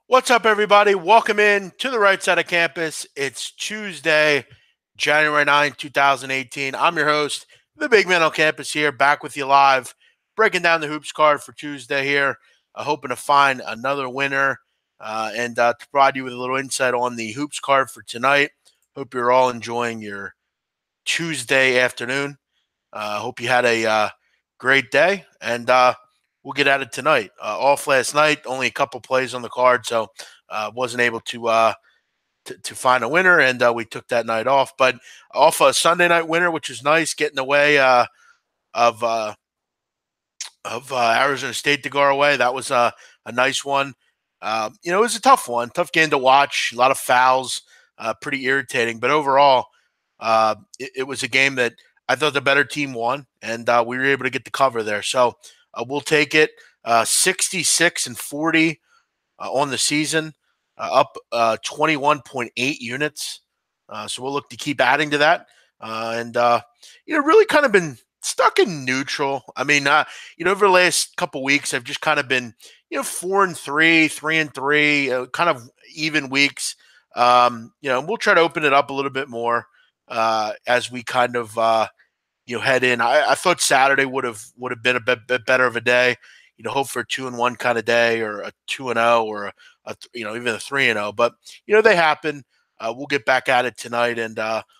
What's up, everybody? Welcome in to the right side of campus. It's Tuesday, January 9th, 2018. I'm your host, the big man on campus here, back with you live, breaking down the hoops card for Tuesday here, hoping to find another winner and to provide you with a little insight on the hoops card for tonight. Hope you're all enjoying your Tuesday afternoon. Hope you had a great day, and we'll get at it tonight. Off last night, only a couple plays on the card, so wasn't able to find a winner, and we took that night off. But off a Sunday night winner, which is nice, getting away of uh, of Arizona State to go our way. That was a nice one. It was a tough one, tough game to watch. A lot of fouls, pretty irritating. But overall, it was a game that I thought the better team won, and we were able to get the cover there. So we'll take it. 66-40 on the season, up 21.8 units. So we'll look to keep adding to that. And really kind of been stuck in neutral. I mean, over the last couple weeks, I've just kind of been, 4-3, 3-3, kind of even weeks. We'll try to open it up a little bit more as we kind of head in. I thought Saturday would have been a bit better of a day. Hope for a 2-1 kind of day, or a 2-0, or even a 3-0. But they happen. We'll get back at it tonight and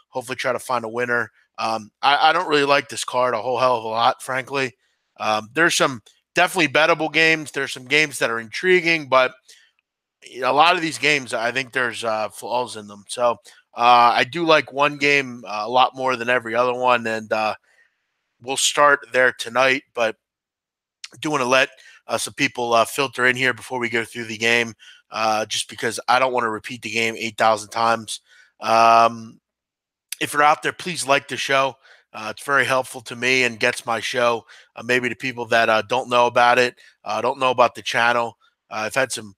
hopefully try to find a winner. I don't really like this card a whole hell of a lot, frankly. There's some definitely bettable games. There's some games that are intriguing, but a lot of these games, I think there's flaws in them. So I do like one game a lot more than every other one, and we'll start there tonight. But I do want to let some people filter in here before we go through the game, just because I don't want to repeat the game 8,000 times. If you're out there, please like the show. It's very helpful to me and gets my show maybe to people that don't know about it, don't know about the channel. I've had some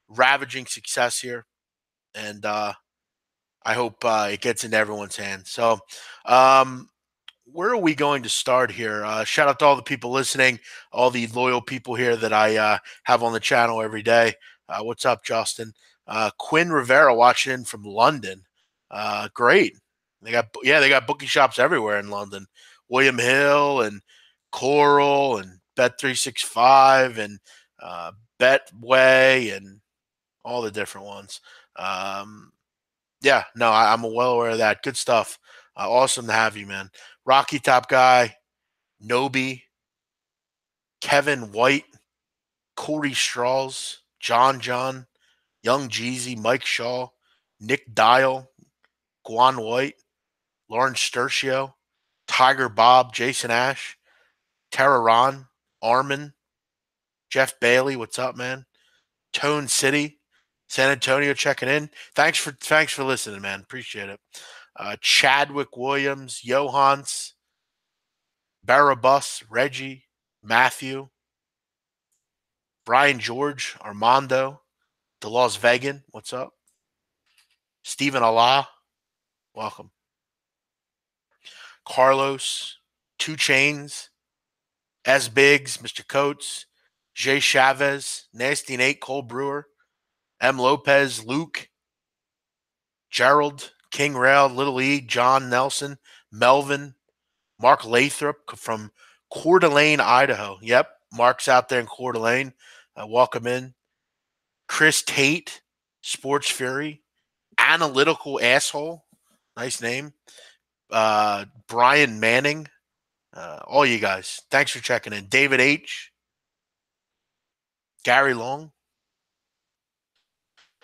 ravaging success here, and I hope it gets into everyone's hands. So where are we going to start here? Shout out to all the people listening, all the loyal people here that I have on the channel every day. What's up, Justin? Quinn Rivera watching in from London. Great. They got bookie shops everywhere in London. William Hill and Coral and Bet365 and Betway and all the different ones. I'm well aware of that. Good stuff. Awesome to have you, man. Rocky Top Guy, Nobi, Kevin White, Corey Strauss, John, Young Jeezy, Mike Shaw, Nick Dial, Guan White, Lauren Sturcio, Tiger Bob, Jason Ash, Tara Ron, Armin, Jeff Bailey, what's up, man? Tone City, San Antonio checking in. Thanks for listening, man. Appreciate it. Chadwick Williams, Johans, Barabus, Reggie, Matthew, Brian George, Armando, DeLos Vegan, what's up? Stephen Allah, welcome. Carlos, Two Chains, S. Biggs, Mr. Coates, Jay Chavez, Nasty Nate, Cole Brewer, M. Lopez, Luke, Gerald, King Rail, Little E, John Nelson, Melvin, Mark Lathrop from Coeur d'Alene, Idaho. Yep, Mark's out there in Coeur d'Alene. Welcome in. Chris Tate, Sports Fury, Analytical Asshole, nice name. Brian Manning, all you guys, thanks for checking in. David H, Gary Long.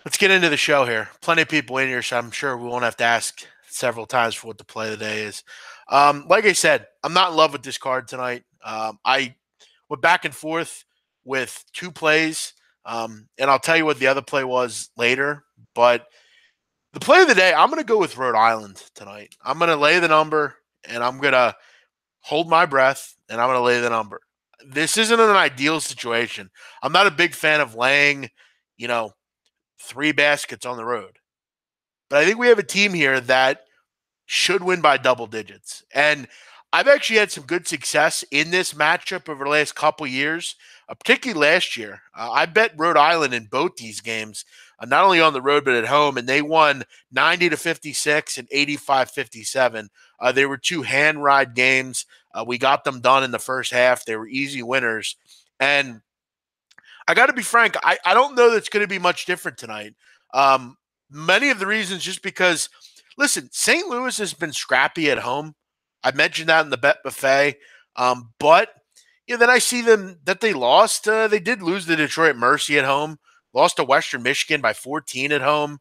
Let's get into the show here. Plenty of people in here, so I'm sure we won't have to ask several times for what the play of the day is. Like I said, I'm not in love with this card tonight. I went back and forth with two plays, and I'll tell you what the other play was later. But the play of the day, I'm going to go with Rhode Island tonight. I'm going to lay the number, and I'm going to hold my breath, and I'm going to lay the number. This isn't an ideal situation. I'm not a big fan of laying, 3 baskets on the road. But I think we have a team here that should win by double digits. And I've actually had some good success in this matchup over the last couple years, particularly last year. I bet Rhode Island in both these games, not only on the road but at home, and they won 90-56 and 85-57. They were two hand ride games. We got them done in the first half. They were easy winners. And I got to be frank, I don't know that's going to be much different tonight. Many of the reasons just because, listen, St. Louis has been scrappy at home. I mentioned that in the bet buffet. But then I see them that they lost. They did lose the Detroit Mercy at home, lost to Western Michigan by 14 at home.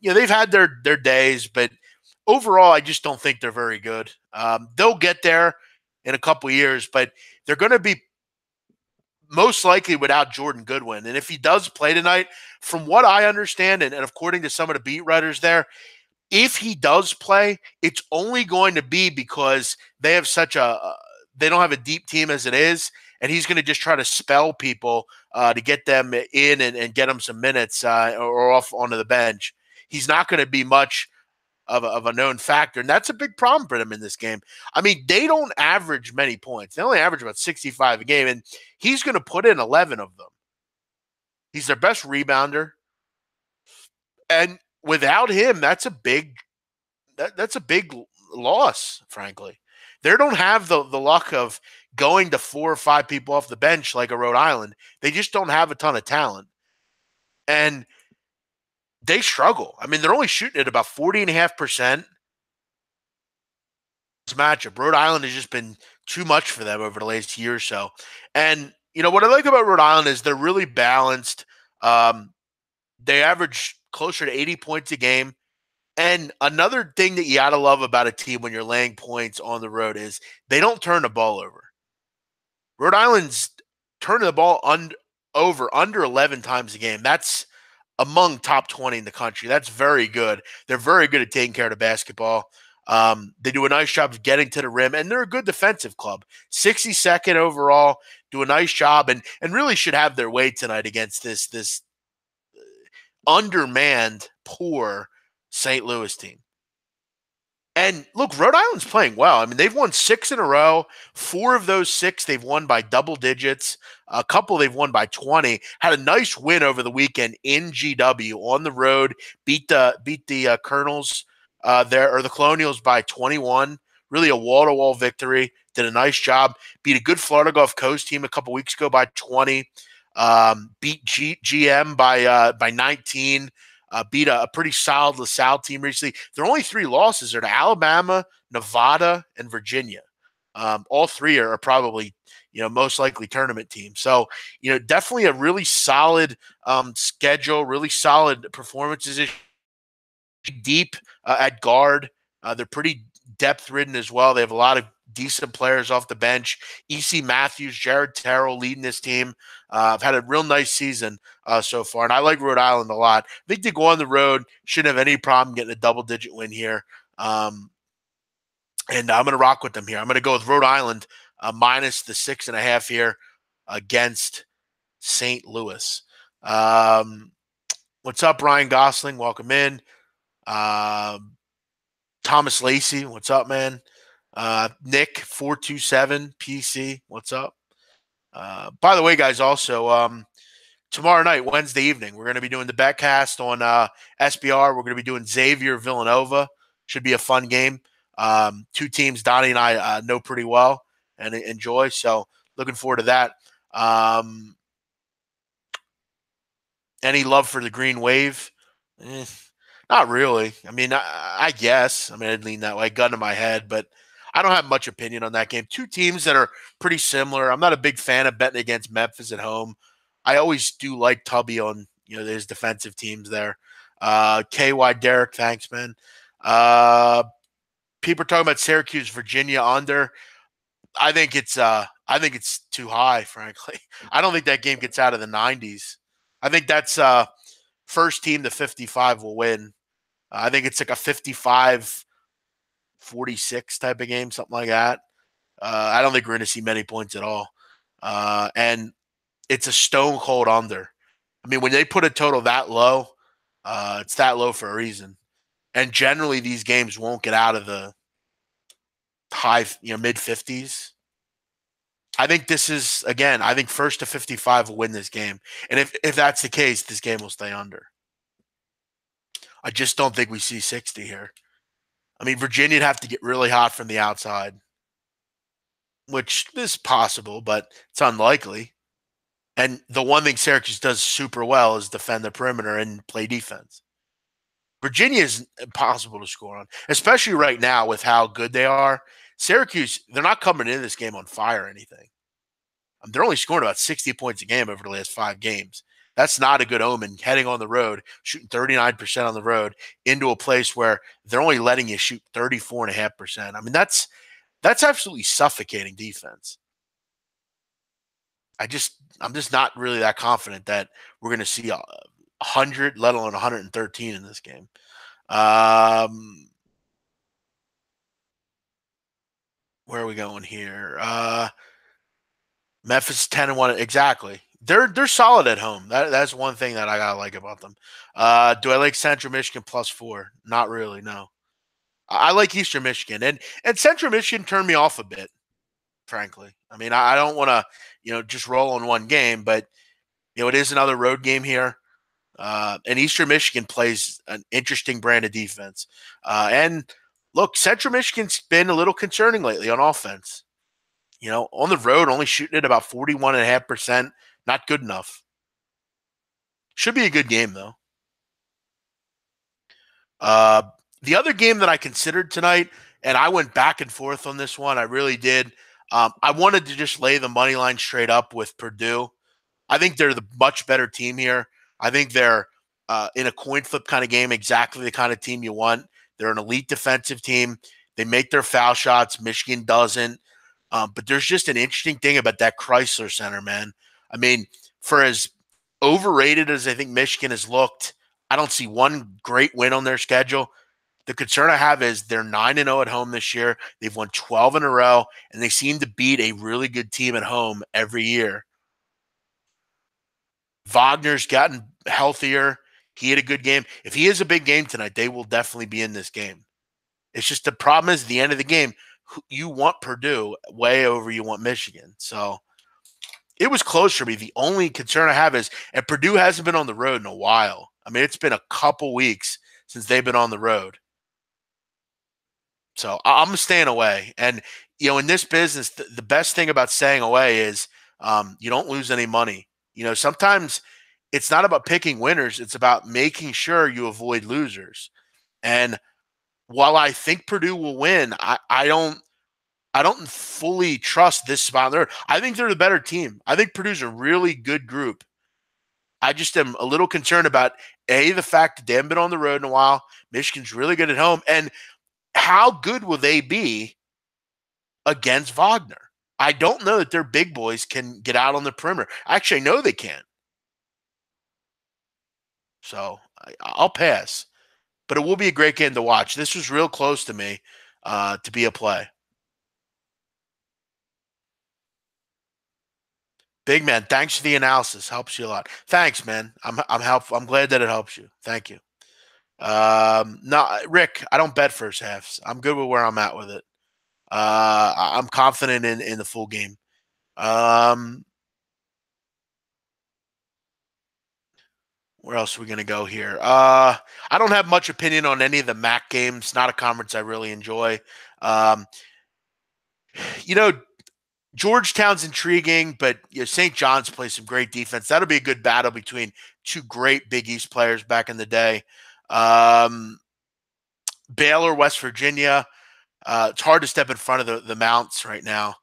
They've had their days, but overall, I just don't think they're very good. They'll get there in a couple years, but they're going to be most likely without Jordan Goodwin. And if he does play tonight, from what I understand, and according to some of the beat writers there, if he does play, it's only going to be because they have they don't have a deep team as it is, and he's going to just try to spell people to get them in and get them some minutes or off onto the bench. He's not going to be much of a known factor, and that's a big problem for them in this game. I mean, they don't average many points. They only average about 65 a game, and he's going to put in 11 of them. He's their best rebounder, and without him, that's a big loss, frankly. They don't have the luck of going to 4 or 5 people off the bench like a Rhode Island. They just don't have a ton of talent. And they struggle. I mean, they're only shooting at about 40.5%. This matchup, Rhode Island has just been too much for them over the last year or so. And, what I like about Rhode Island is they're really balanced. They average closer to 80 points a game. And another thing that you got to love about a team when you're laying points on the road is they don't turn the ball over. Rhode Island's turning the ball over under 11 times a game. That's among top 20 in the country. That's very good. They're very good at taking care of the basketball. They do a nice job of getting to the rim, and they're a good defensive club. 62nd overall, do a nice job, and really should have their way tonight against this undermanned, poor St. Louis team. And look, Rhode Island's playing well. I mean, they've won 6 in a row. 4 of those 6 they've won by double digits. A couple they've won by 20. Had a nice win over the weekend in GW on the road. Beat the Colonels there, or the Colonials, by 21. Really a wall-to-wall victory. Did a nice job. Beat a good Florida Gulf Coast team a couple weeks ago by 20. Beat GM by 19. Beat a pretty solid LaSalle team recently. Their only 3 losses are to Alabama, Nevada, and Virginia. All 3 are probably, most likely tournament teams. So, definitely a really solid schedule, really solid performances. Deep at guard. They're pretty depth-ridden as well. They have a lot of decent players off the bench. E.C. Matthews, Jared Terrell leading this team. I've had a real nice season so far, and I like Rhode Island a lot. I think they go on the road, shouldn't have any problem getting a double-digit win here. And I'm going to rock with them here. I'm going to go with Rhode Island minus the 6.5 here against St. Louis. What's up, Ryan Gosling? Welcome in. Thomas Lacey, what's up, man? Nick 427 PC, what's up? By the way, guys, also tomorrow night, Wednesday evening, we're going to be doing the betcast on SBR. We're going to be doing Xavier Villanova. Should be a fun game. 2 teams Donnie and I know pretty well and enjoy. So looking forward to that. Any love for the Green Wave? Not really. I mean, I guess. I mean, I'd lean that way, gun to my head, but I don't have much opinion on that game. 2 teams that are pretty similar. I'm not a big fan of betting against Memphis at home. I always do like Tubby on, his defensive teams there. KY Derek, thanks, man. People are talking about Syracuse, Virginia under. I think it's too high, frankly. I don't think that game gets out of the 90s. I think that's first team to 55 will win. I think it's like a 55-46 type of game, something like that. I don't think we're going to see many points at all. And it's a stone cold under. I mean, when they put a total that low, it's that low for a reason. And generally, these games won't get out of the high, mid 50s. I think this is, again, I think first to 55 will win this game. And if that's the case, this game will stay under. I just don't think we see 60 here. I mean, Virginia'd have to get really hot from the outside, which is possible, but it's unlikely. And the one thing Syracuse does super well is defend the perimeter and play defense. Virginia is impossible to score on, especially right now with how good they are. Syracuse, they're not coming into this game on fire or anything. They're only scoring about 60 points a game over the last 5 games. That's not a good omen. Heading on the road, shooting 39% on the road into a place where they're only letting you shoot 34.5%. I mean, that's absolutely suffocating defense. I'm just not really that confident that we're going to see 100, let alone 113 in this game. Where are we going here? Memphis 10-1. Exactly. They're solid at home. That's one thing that I gotta like about them. Do I like Central Michigan +4? Not really. No. I like Eastern Michigan, and Central Michigan turned me off a bit, frankly. I mean, I don't want to just roll on one game, but it is another road game here. And Eastern Michigan plays an interesting brand of defense. And look, Central Michigan's been a little concerning lately on offense. On the road, only shooting at about 41.5%. Not good enough. Should be a good game, though. The other game that I considered tonight, and I went back and forth on this one, I really did. I wanted to just lay the money line straight up with Purdue. I think they're the much better team here. I think they're in a coin flip kind of game, exactly the kind of team you want. They're an elite defensive team. They make their foul shots. Michigan doesn't. But there's just an interesting thing about that Chrysler Center, man. I mean, for as overrated as I think Michigan has looked, I don't see one great win on their schedule. The concern I have is they're 9-0 at home this year. They've won 12 in a row, and they seem to beat a really good team at home every year. Wagner's gotten healthier. He had a good game. If he has a big game tonight, they will definitely be in this game. It's just the problem is at the end of the game, you want Purdue way over you want Michigan. So it was close for me. The only concern I have is, and Purdue hasn't been on the road in a while. I mean, it's been a couple weeks since they've been on the road. So I'm staying away. And, in this business, the best thing about staying away is you don't lose any money. Sometimes it's not about picking winners. It's about making sure you avoid losers. And while I think Purdue will win, I don't fully trust this spot there. I think they're the better team. I think Purdue's a really good group. I just am a little concerned about the fact that they haven't been on the road in a while. Michigan's really good at home. And how good will they be against Wagner? I don't know that their big boys can get out on the perimeter. Actually, I know they can. So I'll pass. But it will be a great game to watch. This was real close to me to be a play. Big man, thanks for the analysis. Helps you a lot. Thanks, man. I'm helpful. I'm glad that it helps you. Thank you. No, Rick, I don't bet first halves. I'm good with where I'm at with it. I'm confident in the full game. Where else are we going to go here? I don't have much opinion on any of the MAC games. Not a conference I really enjoy. Georgetown's intriguing, but St. John's plays some great defense. That'll be a good battle between two great Big East players back in the day. Baylor, West Virginia. It's hard to step in front of the Mounts right now.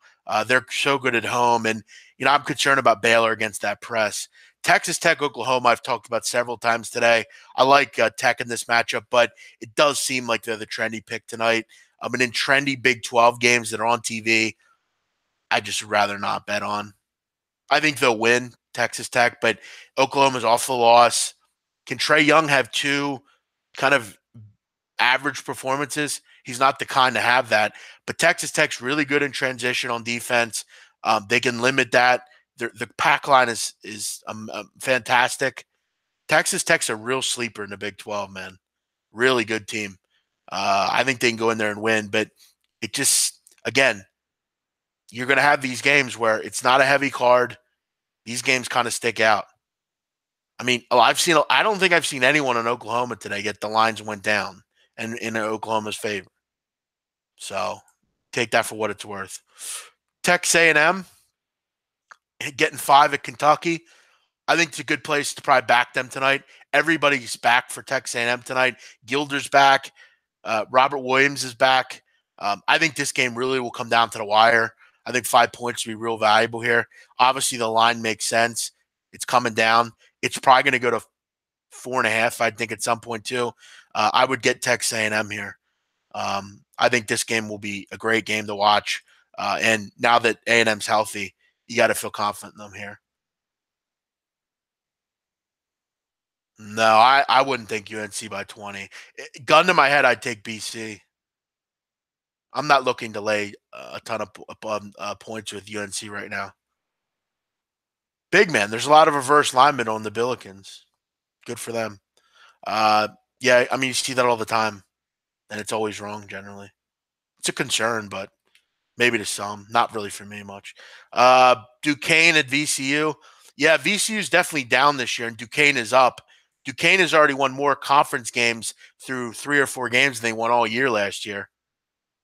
They're so good at home, and I'm concerned about Baylor against that press. Texas Tech, Oklahoma, I've talked about several times today. I like Tech in this matchup, but it does seem like they're the trendy pick tonight. And in trendy Big 12 games that are on TV, I just rather not bet on. I think they'll win, Texas Tech, but Oklahoma's off the loss. Can Trae Young have two kind of average performances? He's not the kind to have that. But Texas Tech's really good in transition on defense. They can limit that. The pack line is fantastic. Texas Tech's a real sleeper in the Big 12, man. Really good team. I think they can go in there and win, but again, you're going to have these games where it's not a heavy card. These games kind of stick out. I mean, I don't think I've seen anyone in Oklahoma today get the lines went down and in Oklahoma's favor. So take that for what it's worth. Texas A&M getting 5 at Kentucky. I think it's a good place to probably back them tonight. Everybody's back for Texas A&M tonight. Gilder's back. Robert Williams is back. I think this game really will come down to the wire. I think 5 points will be real valuable here. Obviously, the line makes sense. It's coming down. It's probably going to go to 4.5, I think, at some point too. I would get Texas A&M here. I think this game will be a great game to watch. And now that A&M's healthy, you got to feel confident in them here. No, I wouldn't think UNC by 20. Gun to my head, I'd take BC. I'm not looking to lay a ton of points with UNC right now. Big man, there's a lot of reverse linemen on the Billikens. Good for them. Yeah, I mean, you see that all the time, and it's always wrong generally. It's a concern, but maybe to some. Not really for me much. Duquesne at VCU. Yeah, VCU is definitely down this year, and Duquesne is up. Duquesne has already won more conference games through 3 or 4 games than they won all year last year.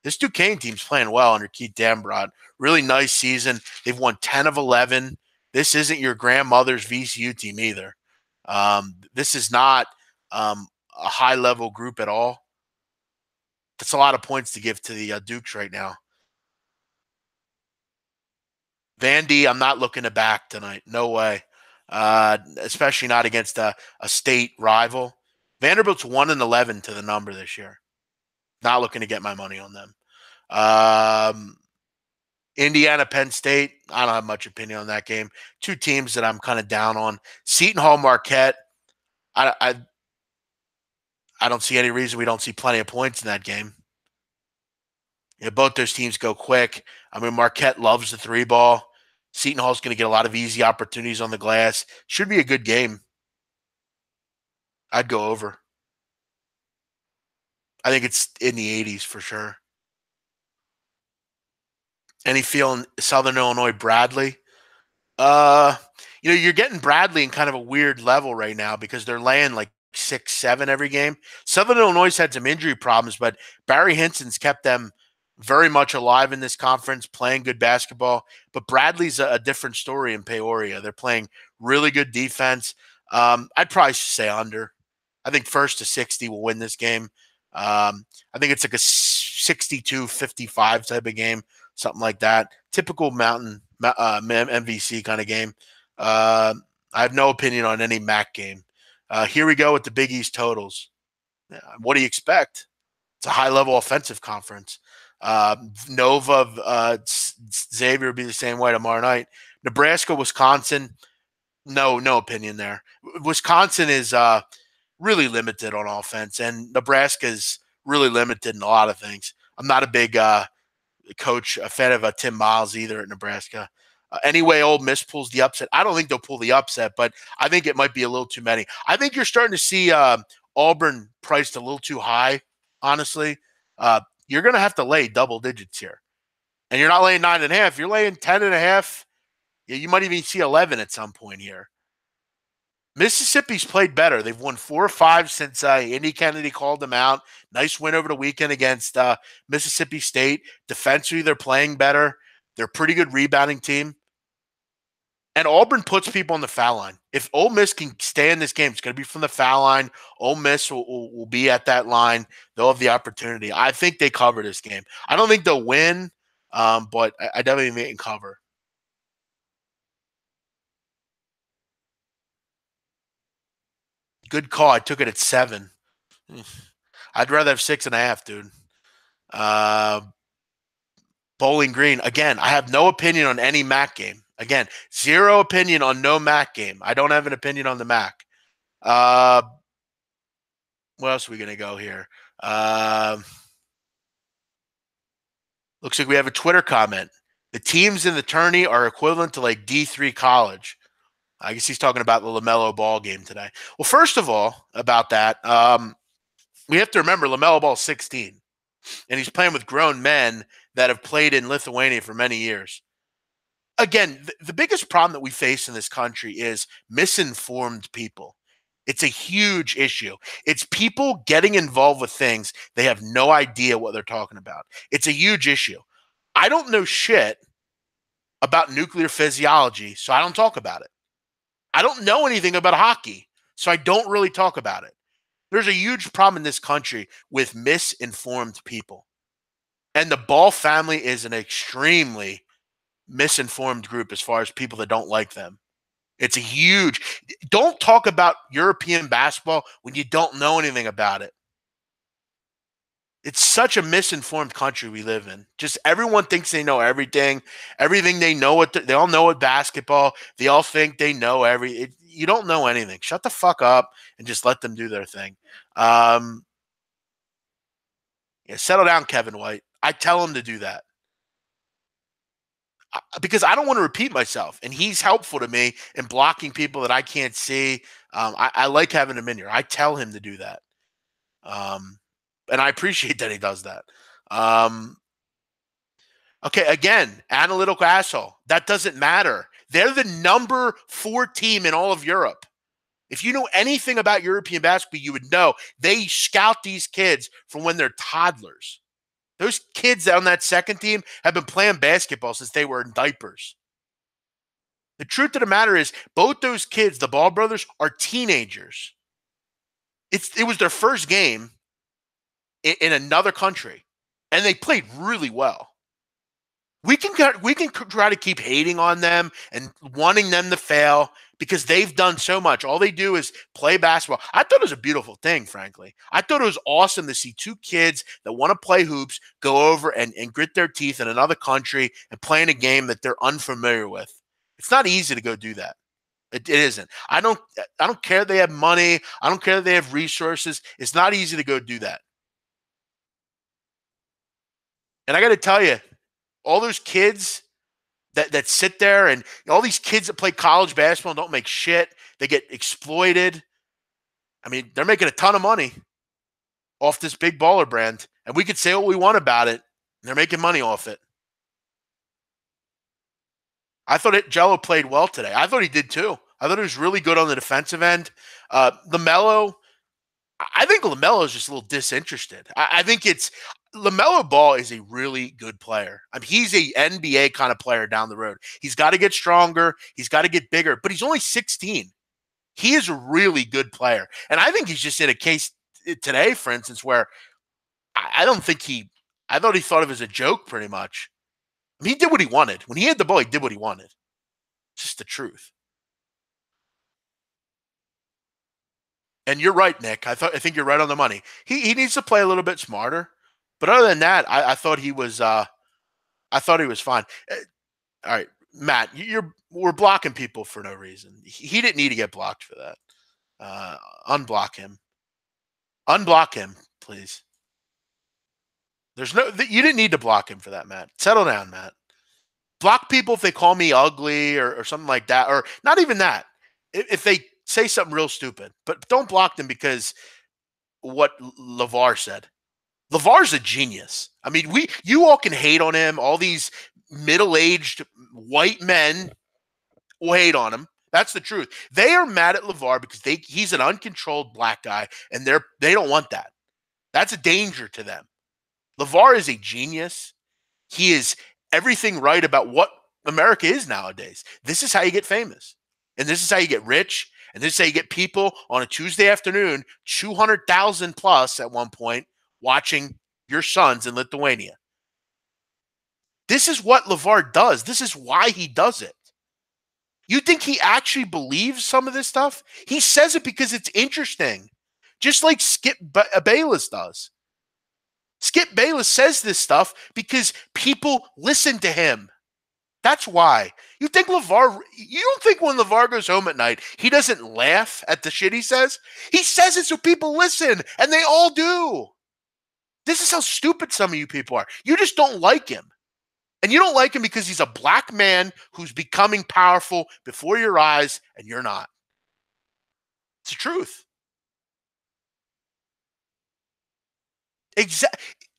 This Duquesne team's playing well under Keith Dambrot. Really nice season. They've won 10 of 11. This isn't your grandmother's VCU team either. This is not a high-level group at all. That's a lot of points to give to the Dukes right now. Vandy, I'm not looking to back tonight. No way. Especially not against a state rival. Vanderbilt's 1-11 to the number this year. Not looking to get my money on them. Indiana, Penn State, I don't have much opinion on that game. 2 teams that I'm kind of down on. Seton Hall, Marquette, I don't see any reason we don't see plenty of points in that game. Yeah, both those teams go quick. I mean, Marquette loves the 3 ball. Seton Hall's going to get a lot of easy opportunities on the glass. Should be a good game. I'd go over. I think it's in the 80s for sure. Any feeling Southern Illinois, Bradley? You're getting Bradley in kind of a weird level right now because they're laying like 6, 7 every game. Southern Illinois had some injury problems, but Barry Hinson's kept them very much alive in this conference, playing good basketball. But Bradley's a different story in Peoria. They're playing really good defense. I'd probably say under. I think 1st to 60 will win this game. I think it's like a 62-55 type of game, something like that. Typical Mountain MVC kind of game. I have no opinion on any MAC game. Here we go with the Big East totals. What do you expect? It's a high-level offensive conference. Nova, Xavier will be the same way tomorrow night. Nebraska, Wisconsin, no opinion there. Wisconsin is really limited on offense, and Nebraska is really limited in a lot of things. I'm not a big a fan of Tim Miles either at Nebraska. Anyway, Ole Miss pulls the upset. I don't think they'll pull the upset, but I think it might be a little too many. I think you're starting to see Auburn priced a little too high, honestly. You're going to have to lay double digits here. And you're not laying 9.5. You're laying 10.5. Yeah, you might even see 11 at some point here. Mississippi's played better. They've won 4 or 5 since Indy Kennedy called them out. Nice win over the weekend against Mississippi State. Defensively, they're playing better. They're a pretty good rebounding team. And Auburn puts people on the foul line. If Ole Miss can stay in this game, it's going to be from the foul line. Ole Miss will be at that line. They'll have the opportunity. I think they cover this game. I don't think they'll win, but I definitely think they can cover. Good call. I took it at 7. I'd rather have 6.5, dude. Bowling Green. Again, I have no opinion on any MAC game. Again, 0 opinion on no MAC game. I don't have an opinion on the MAC. What else are we going to go here? Looks like we have a Twitter comment. The teams in the tourney are equivalent to like D3 college. I guess he's talking about the LaMelo Ball game today. Well, first of all, about that, we have to remember LaMelo Ball's 16, and he's playing with grown men that have played in Lithuania for many years. Again, the biggest problem that we face in this country is misinformed people. It's a huge issue. It's people getting involved with things they have no idea what they're talking about. It's a huge issue. I don't know shit about nuclear physiology, so I don't talk about it. I don't know anything about hockey, so I don't really talk about it. There's a huge problem in this country with misinformed people. And the Ball family is an extremely misinformed group as far as people that don't like them. It's a huge. Don't talk about European basketball when you don't know anything about it. It's such a misinformed country we live in. Just everyone thinks they know everything. Everything they know what they all know what basketball. They all think they know you don't know anything. Shut the fuck up and just let them do their thing. Yeah, settle down, Kevin White. I tell him to do that because I don't want to repeat myself, and he's helpful to me in blocking people that I can't see. I like having him in here. I tell him to do that. And I appreciate that he does that. Okay, again, analytical asshole. That doesn't matter. They're the number 4 team in all of Europe. If you know anything about European basketball, you would know they scout these kids from when they're toddlers. Those kids on that second team have been playing basketball since they were in diapers. The truth of the matter is, both those kids, the Ball brothers, are teenagers. It was their first game in another country, and they played really well. We can try to keep hating on them and wanting them to fail because they've done so much. All they do is play basketball. I thought it was a beautiful thing, frankly. I thought it was awesome to see 2 kids that want to play hoops go over and grit their teeth in another country and play in a game that they're unfamiliar with. It's not easy to go do that. It isn't. I don't care they have money. I don't care that they have resources. It's not easy to go do that. And I got to tell you, all those kids that sit there and all these kids that play college basketball and don't make shit, they get exploited. I mean, they're making a ton of money off this big baller brand. And we could say what we want about it. They're making money off it. I thought Jello played well today. I thought he did too. I thought he was really good on the defensive end. LaMelo, I think LaMelo is just a little disinterested. I think LaMelo Ball is a really good player. I mean, he's a NBA kind of player down the road. He's got to get stronger. He's got to get bigger, but he's only 16. He is a really good player. And I think he's just in a case today, for instance, where I thought he thought of it as a joke pretty much. I mean, he did what he wanted. When he had the ball, he did what he wanted. It's just the truth. And you're right, Nick. I think you're right on the money. He needs to play a little bit smarter. But other than that, I thought he was fine. All right, Matt, we're blocking people for no reason. He didn't need to get blocked for that. Unblock him. Unblock him, please. You didn't need to block him for that, Matt. Settle down, Matt. Block people if they call me ugly or something like that, or not even that. If they say something real stupid, but don't block them because what Lavar said. Lavar's a genius. I mean, you all can hate on him. All these middle-aged white men will hate on him. That's the truth. They are mad at Lavar because he's an uncontrolled black guy, and they don't want that. That's a danger to them. Lavar is a genius. He is everything right about what America is nowadays. This is how you get famous, and this is how you get rich, and this is how you get people on a Tuesday afternoon, 200,000 plus at one point, watching your sons in Lithuania. This is what Lavar does. This is why he does it. You think he actually believes some of this stuff? He says it because it's interesting, just like Skip Bayless does. Skip Bayless says this stuff because people listen to him. That's why. You don't think when Lavar goes home at night, he doesn't laugh at the shit he says? He says it so people listen, and they all do. This is how stupid some of you people are. You just don't like him. And you don't like him because he's a black man who's becoming powerful before your eyes, and you're not. It's the truth.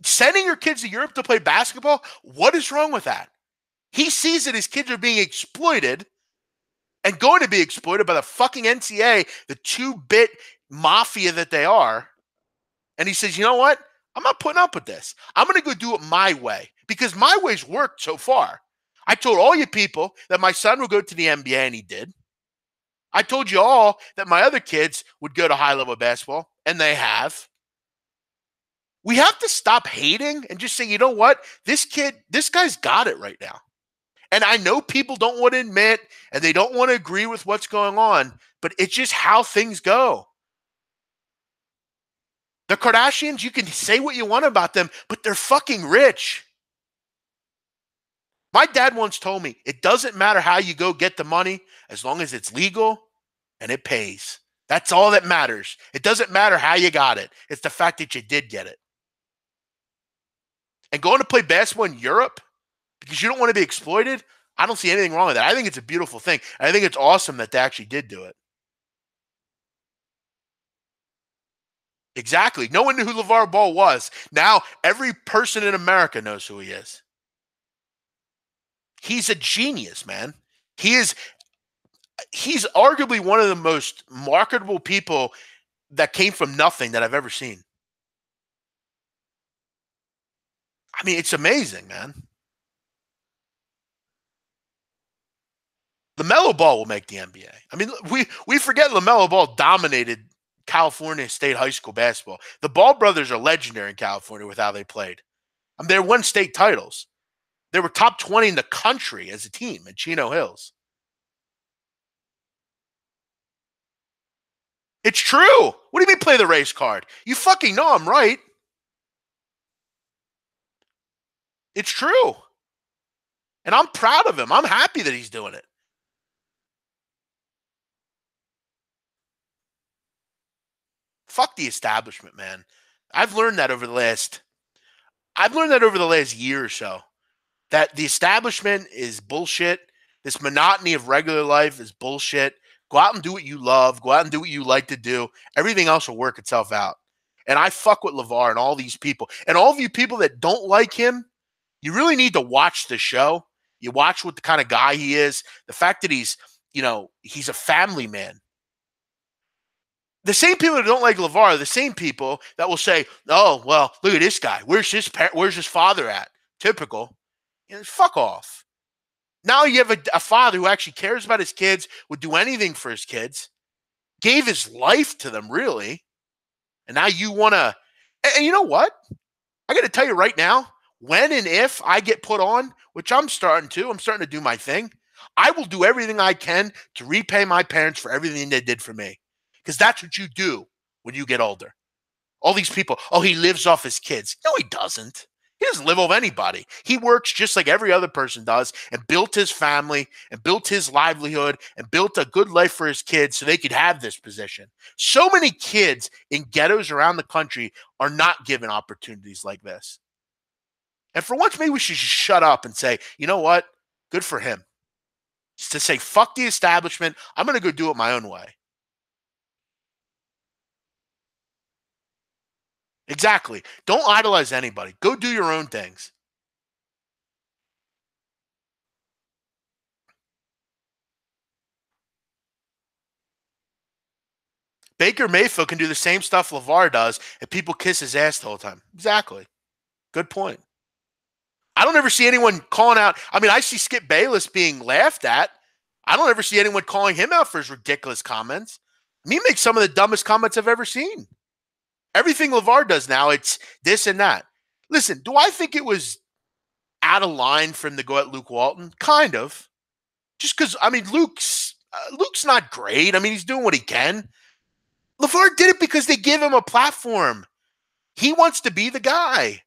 Sending your kids to Europe to play basketball, what is wrong with that? He sees that his kids are being exploited and going to be exploited by the fucking NCAA, the 2-bit mafia that they are. And he says, you know what? I'm not putting up with this. I'm going to go do it my way because my way's worked so far. I told all you people that my son would go to the NBA, and he did. I told you all that my other kids would go to high-level basketball, and they have. We have to stop hating and just say, you know what? This guy's got it right now. And I know people don't want to admit and they don't want to agree with what's going on, but it's just how things go. The Kardashians, you can say what you want about them, but they're fucking rich. My dad once told me, it doesn't matter how you go get the money as long as it's legal and it pays. That's all that matters. It doesn't matter how you got it. It's the fact that you did get it. And going to play basketball in Europe because you don't want to be exploited, I don't see anything wrong with that. I think it's a beautiful thing. I think it's awesome that they actually did do it. Exactly. No one knew who Lavar Ball was. Now every person in America knows who he is. He's a genius, man. He's arguably one of the most marketable people that came from nothing that I've ever seen. I mean, it's amazing, man. LaMelo Ball will make the NBA. I mean, we forget LaMelo Ball dominated California State high school basketball. The Ball brothers are legendary in California with how they played. I mean, they won state titles. They were top 20 in the country as a team at Chino Hills. It's true. What do you mean play the race card? You fucking know I'm right. It's true. And I'm proud of him. I'm happy that he's doing it. Fuck the establishment, man. I've learned that over the last year or so. That the establishment is bullshit. This monotony of regular life is bullshit. Go out and do what you love. Go out and do what you like to do. Everything else will work itself out. And I fuck with Lavar and all these people. And all of you people that don't like him, you really need to watch the show. You watch what the kind of guy he is. The fact that he's a family man. The same people that don't like Lavar are the same people that will say, oh, well, look at this guy. Where's his father at? Typical. Fuck off. Now you have a father who actually cares about his kids, would do anything for his kids, gave his life to them, really. And now you want to – and you know what? I got to tell you right now, when and if I get put on, which I'm starting to do my thing, I will do everything I can to repay my parents for everything they did for me. Because that's what you do when you get older. All these people, oh, he lives off his kids. No, he doesn't. He doesn't live off anybody. He works just like every other person does and built his family and built his livelihood and built a good life for his kids so they could have this position. So many kids in ghettos around the country are not given opportunities like this. And for once, maybe we should just shut up and say, you know what? Good for him. Just to say, fuck the establishment. I'm going to go do it my own way. Exactly. Don't idolize anybody. Go do your own things. Baker Mayfield can do the same stuff Lavar does, and people kiss his ass the whole time. Exactly. Good point. I don't ever see anyone calling out. I mean, I see Skip Bayless being laughed at. I don't ever see anyone calling him out for his ridiculous comments. He makes some of the dumbest comments I've ever seen. Everything Lavar does now, it's this and that. Listen, do I think it was out of line for him to go at Luke Walton? Kind of. Just because, I mean, Luke's not great. I mean, he's doing what he can. Lavar did it because they give him a platform. He wants to be the guy.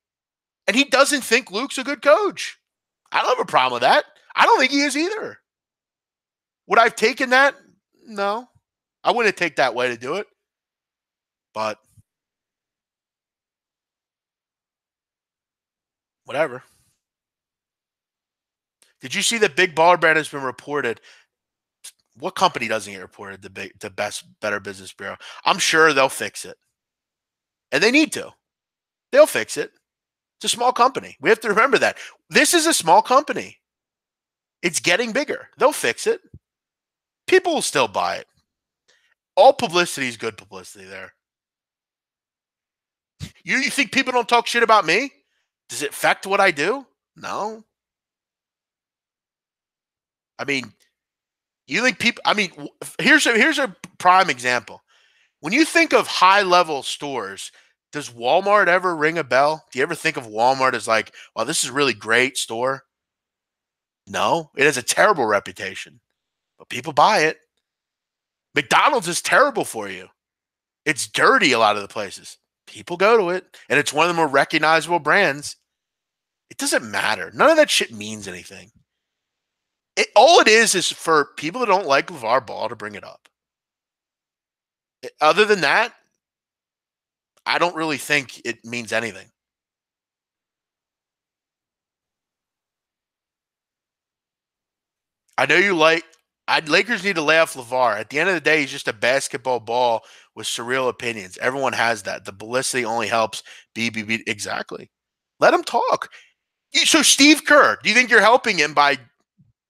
And he doesn't think Luke's a good coach. I don't have a problem with that. I don't think he is either. Would I have taken that? No. I wouldn't take that way to do it. But whatever. Did you see that Big Baller Brand has been reported? What company doesn't get reported? The Better Business Bureau. I'm sure they'll fix it. And they need to. They'll fix it. It's a small company. We have to remember that. This is a small company. It's getting bigger. They'll fix it. People will still buy it. All publicity is good publicity there. You think people don't talk shit about me? Does it affect what I do? No. I mean, you think people, I mean, here's a prime example. When you think of high-level stores, does Walmart ever ring a bell? Do you ever think of Walmart as like, well, this is a really great store? No, it has a terrible reputation, but people buy it. McDonald's is terrible for you. It's dirty a lot of the places. People go to it, and it's one of the more recognizable brands. It doesn't matter. None of that shit means anything. All it is for people that don't like Lavar Ball to bring it up. Other than that, I don't really think it means anything. I know you like. Lakers need to lay off Lavar. At the end of the day, he's just a basketball ball with surreal opinions. Everyone has that. The publicity only helps BBB. Exactly. Let him talk. So Steve Kerr, do you think you're helping him by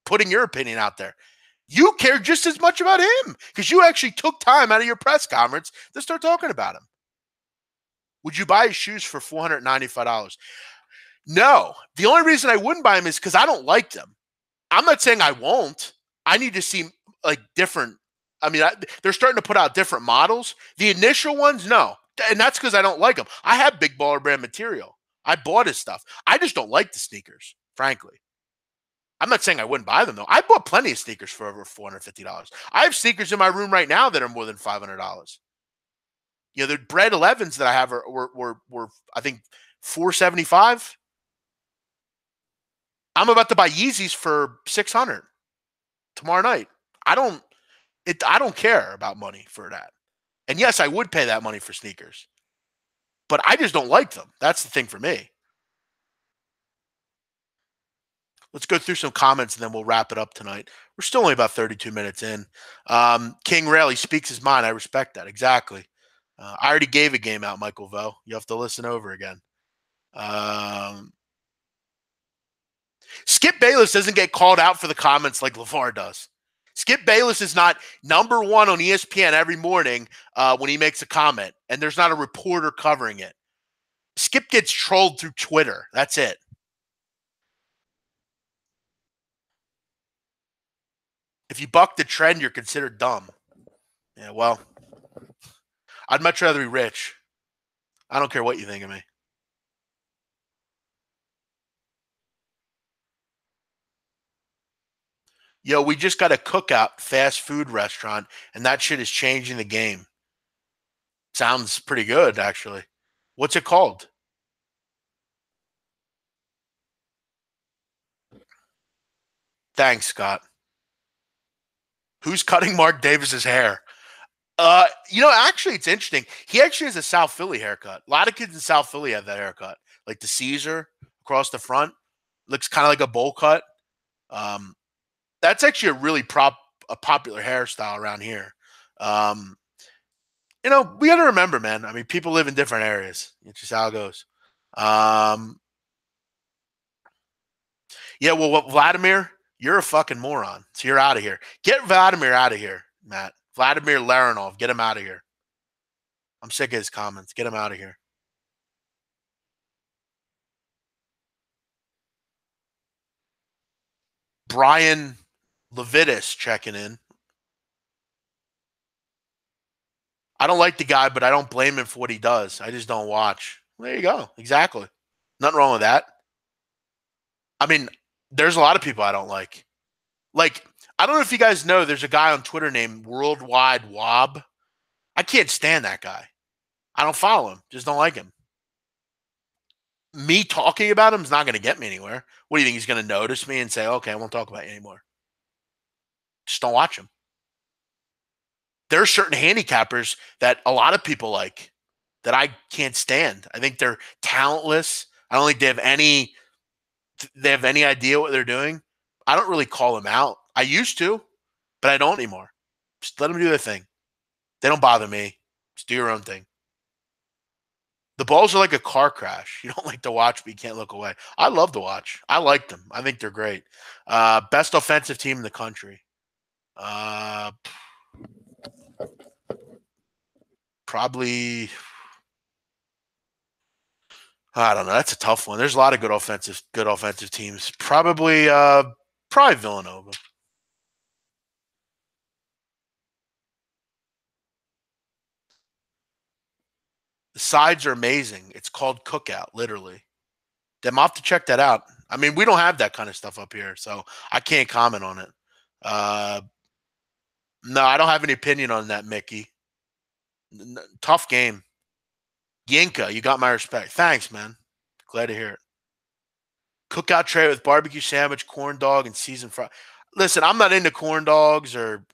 putting your opinion out there? You care just as much about him because you actually took time out of your press conference to start talking about him. Would you buy his shoes for $495? No. The only reason I wouldn't buy him is because I don't like them. I'm not saying I won't. I need to see like different. I mean, they're starting to put out different models. The initial ones, no. And that's because I don't like them. I have Big Baller Brand material. I bought his stuff. I just don't like the sneakers, frankly. I'm not saying I wouldn't buy them, though. I bought plenty of sneakers for over $450. I have sneakers in my room right now that are more than $500. You know, the Bread 11s that I have were I think, $475. I'm about to buy Yeezys for $600 tomorrow night. I don't care about money for that. And yes, I would pay that money for sneakers. But I just don't like them. That's the thing for me. Let's go through some comments and then we'll wrap it up tonight. We're still only about 32 minutes in. King Rail, he speaks his mind. I respect that. Exactly. I already gave a game out, Michael Vo. You have to listen over again. Skip Bayless doesn't get called out for the comments like Lavar does. Skip Bayless is not number one on ESPN every morning when he makes a comment, and there's not a reporter covering it. Skip gets trolled through Twitter. That's it. If you buck the trend, you're considered dumb. Yeah, well, I'd much rather be rich. I don't care what you think of me. Yo, we just got a cookout fast food restaurant, and that shit is changing the game. Sounds pretty good, actually. What's it called? Thanks, Scott. Who's cutting Mark Davis's hair? Actually, it's interesting. He actually has a South Philly haircut. A lot of kids in South Philly have that haircut, like the Caesar across the front. Looks kind of like a bowl cut. That's actually a really popular hairstyle around here. We got to remember, man. I mean, people live in different areas. It's just how it goes. Yeah, well, Vladimir, you're a fucking moron. So you're out of here. Get Vladimir out of here, Matt. Vladimir Larinov, get him out of here. I'm sick of his comments. Get him out of here. Brian Levitis checking in. I don't like the guy, but I don't blame him for what he does. I just don't watch. There you go. Exactly. Nothing wrong with that. I mean, there's a lot of people I don't like. Like, I don't know if you guys know, there's a guy on Twitter named Worldwide Wob. I can't stand that guy. I don't follow him. Just don't like him. Me talking about him is not going to get me anywhere. What do you think? He's going to notice me and say, okay, I won't talk about you anymore. Just don't watch him. There are certain handicappers that a lot of people like that I can't stand. I think they're talentless. I don't think they have any idea what they're doing. I don't really call them out. I used to, but I don't anymore. Just let them do their thing. They don't bother me. Just do your own thing. The balls are like a car crash. You don't like to watch, but you can't look away. I love to watch. I like them. I think they're great. Best offensive team in the country. Uh, Probably. I don't know. That's a tough one. There's a lot of good offensive teams. Probably Villanova. The sides are amazing. It's called Cookout, literally. Them off to check that out. I mean, we don't have that kind of stuff up here, so I can't comment on it. Uh, no, I don't have any opinion on that, Mickey. Tough game. Yinka, you got my respect. Thanks, man. Glad to hear it. Cookout tray with barbecue sandwich, corn dog, and seasoned fry. Listen, I'm not into corn dogs or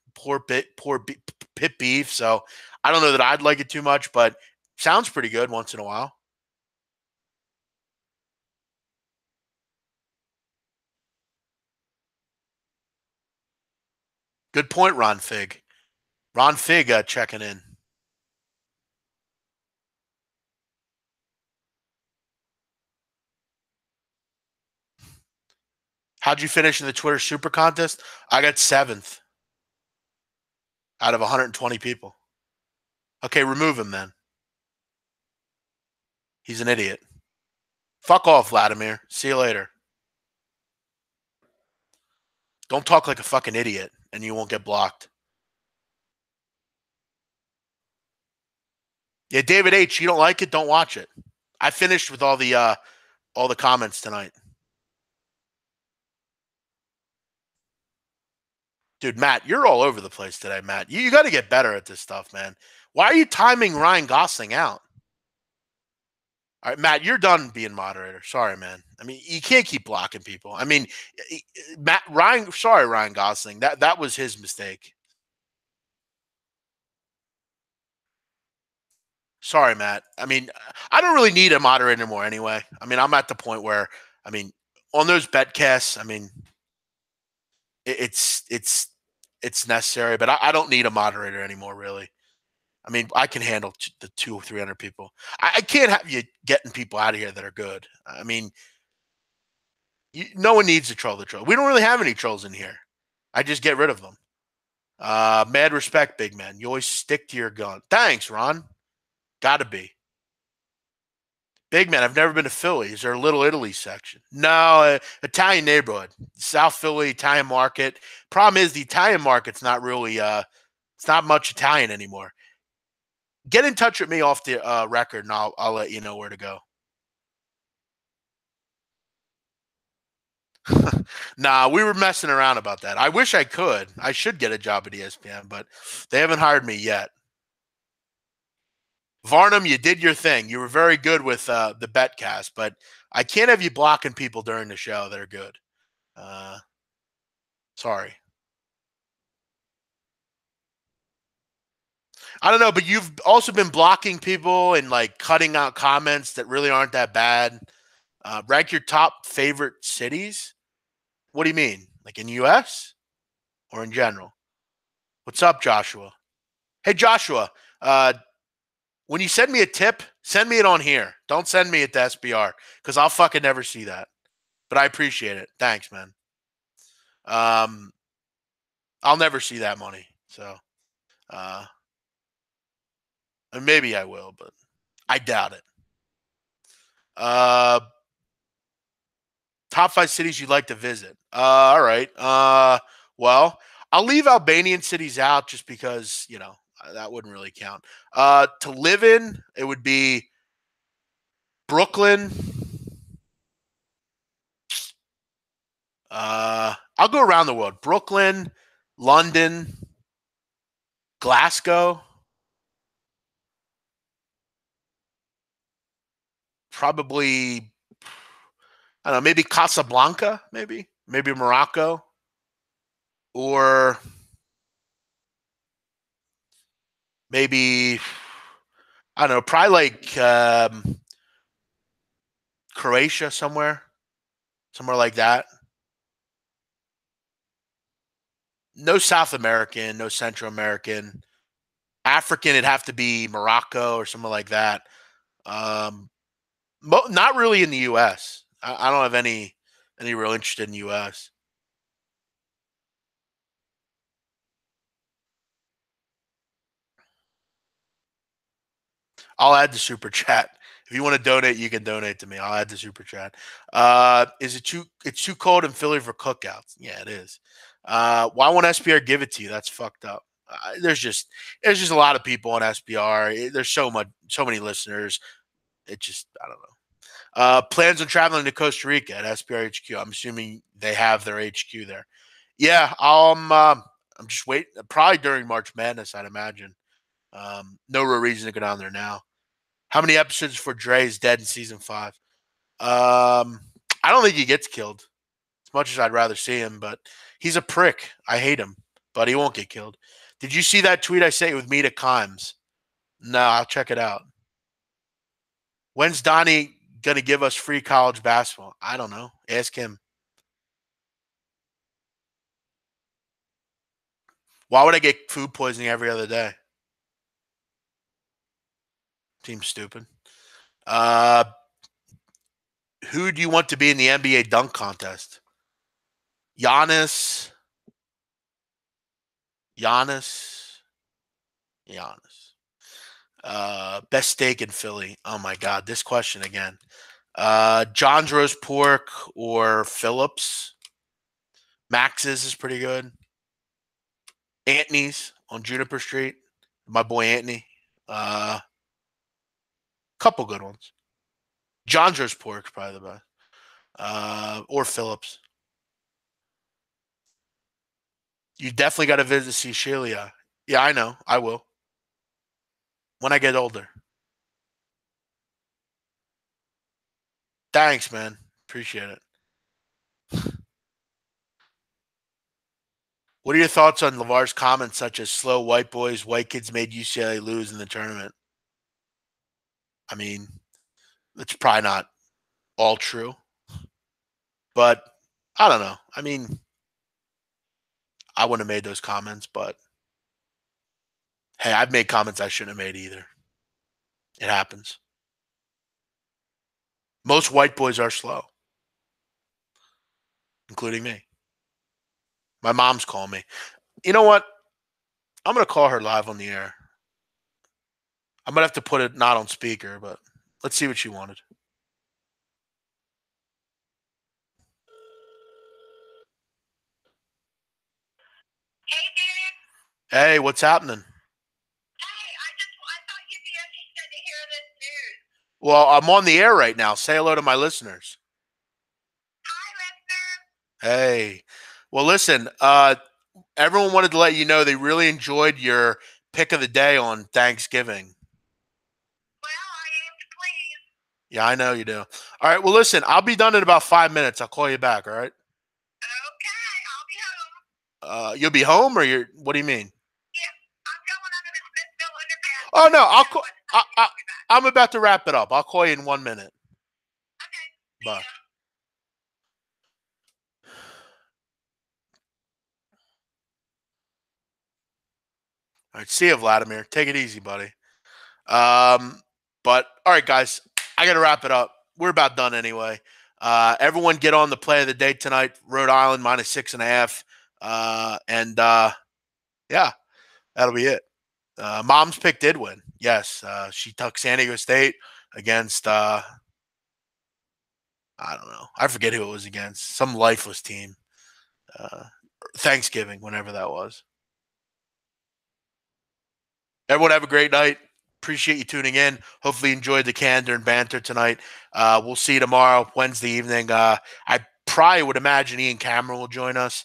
pit beef, so I don't know that I'd like it too much, but sounds pretty good once in a while. Good point, Ron Fig. Ron Fig checking in. How'd you finish in the Twitter Super Contest? I got 7th out of 120 people. Okay, remove him then. He's an idiot. Fuck off, Vladimir. See you later. Don't talk like a fucking idiot and you won't get blocked. Yeah, David H, you don't like it? Don't watch it. I finished with all the comments tonight. Dude, Matt, you're all over the place today, Matt. You got to get better at this stuff, man. Why are you timing Ryan Gosling out? All right, Matt, you're done being moderator. Sorry, man. I mean, you can't keep blocking people. I mean, Ryan Gosling. That was his mistake. Sorry, Matt. I mean, I don't really need a moderator anymore anyway. I mean, I'm at the point where, I mean, on those betcasts, I mean, it's necessary, but I don't need a moderator anymore, really. I mean, I can handle the 200 or 300 people. I can't have you getting people out of here that are good. I mean, no one needs to troll the troll. We don't really have any trolls in here. I just get rid of them. Mad respect, big man. You always stick to your gun. Thanks, Ron. Gotta be. Big man, I've never been to Philly. Is there a Little Italy section? No, Italian neighborhood. South Philly, Italian market. Problem is the Italian market's not really it's not much Italian anymore. Get in touch with me off the record and I'll let you know where to go. Nah, we were messing around about that. I wish I could. I should get a job at ESPN, but they haven't hired me yet. Varnum, you did your thing. You were very good with the betcast, but I can't have you blocking people during the show that are good. Sorry. I don't know, but you've also been blocking people and like cutting out comments that really aren't that bad. Rank your top favorite cities. What do you mean? Like in US or in general? What's up, Joshua? Hey, Joshua, when you send me a tip, send me it on here. Don't send me it to SBR because I'll fucking never see that. But I appreciate it. Thanks, man. I'll never see that money. So, and maybe I will, but I doubt it. Top 5 cities you'd like to visit. All right. Well, I'll leave Albanian cities out just because, that wouldn't really count. To live in, it would be Brooklyn. I'll go around the world. Brooklyn, London, Glasgow, probably, I don't know, maybe Casablanca, maybe Morocco, or maybe, I don't know, probably like Croatia somewhere like that. No South American, no Central American. African, it'd have to be Morocco or something like that. Um, not really in the U.S. I don't have any real interest in the U.S. I'll add the super chat. If you want to donate, you can donate to me. I'll add the super chat. Is it too? It's too cold in Philly for cookouts. Yeah, it is. Why won't SPR give it to you? That's fucked up. There's just a lot of people on SPR. There's so many listeners. It just I don't know. Plans on traveling to Costa Rica at SPR HQ. I'm assuming they have their HQ there. Yeah, I'm just waiting. Probably during March Madness, I'd imagine. No real reason to go down there now. How many episodes for Dre is dead in season 5? I don't think he gets killed. As much as I'd rather see him, but he's a prick. I hate him, but he won't get killed. Did you see that tweet I sent with Mita Kimes? No, I'll check it out. When's Donnie gonna give us free college basketball? I don't know. Ask him. Why would I get food poisoning every other day? Seems stupid. Who do you want to be in the NBA dunk contest? Giannis. Giannis. Giannis. Best steak in Philly. Oh my God, this question again. John's roast pork or Phillips. Max's is pretty good. Anthony's on Juniper Street. My boy Anthony. Couple good ones. John's roast pork probably the best. Or Phillips. You definitely got to visit Cecilia. Yeah, I know. I will. When I get older. Thanks, man. Appreciate it. What are your thoughts on Lavar's comments such as slow white boys, white kids made UCLA lose in the tournament? I mean, it's probably not all true, but I don't know. I mean, I wouldn't have made those comments, but hey, I've made comments I shouldn't have made either. It happens. Most white boys are slow, including me. My mom's calling me. You know what? I'm going to call her live on the air. I'm going to have to put it not on speaker, but let's see what she wanted. Hey, dude. Hey, what's happening? Hey, I thought you'd be interested to hear this news. Well, I'm on the air right now. Say hello to my listeners. Hi, listener. Hey. Well, listen, everyone wanted to let you know they really enjoyed your pick of the day on Thanksgiving. Well, I am pleased. Yeah, I know you do. All right. Well, listen, I'll be done in about 5 minutes. I'll call you back. All right. Okay, I'll be home. You'll be home, or you're? What do you mean? Yeah, I'm going under the Smithville underpass. Oh no, I'll Yeah, call. but I'll be back. I'm about to wrap it up. I'll call you in 1 minute. Okay, see Bye. ya. All right. See you, Vladimir. Take it easy, buddy. But all right, guys, I got to wrap it up. We're about done anyway. Everyone get on the play of the day tonight. Rhode Island -6.5. Yeah, that'll be it. Mom's pick did win. Yes, she took San Diego State against I don't know. I forget who it was against. Some lifeless team. Uh, Thanksgiving, whenever that was. Everyone have a great night. Appreciate you tuning in. Hopefully you enjoyed the candor and banter tonight. We'll see you tomorrow, Wednesday evening. I probably would imagine Ian Cameron will join us.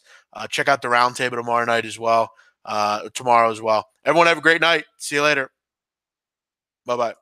Check out the roundtable tomorrow night as well. Tomorrow as well. Everyone have a great night. See you later. Bye-bye.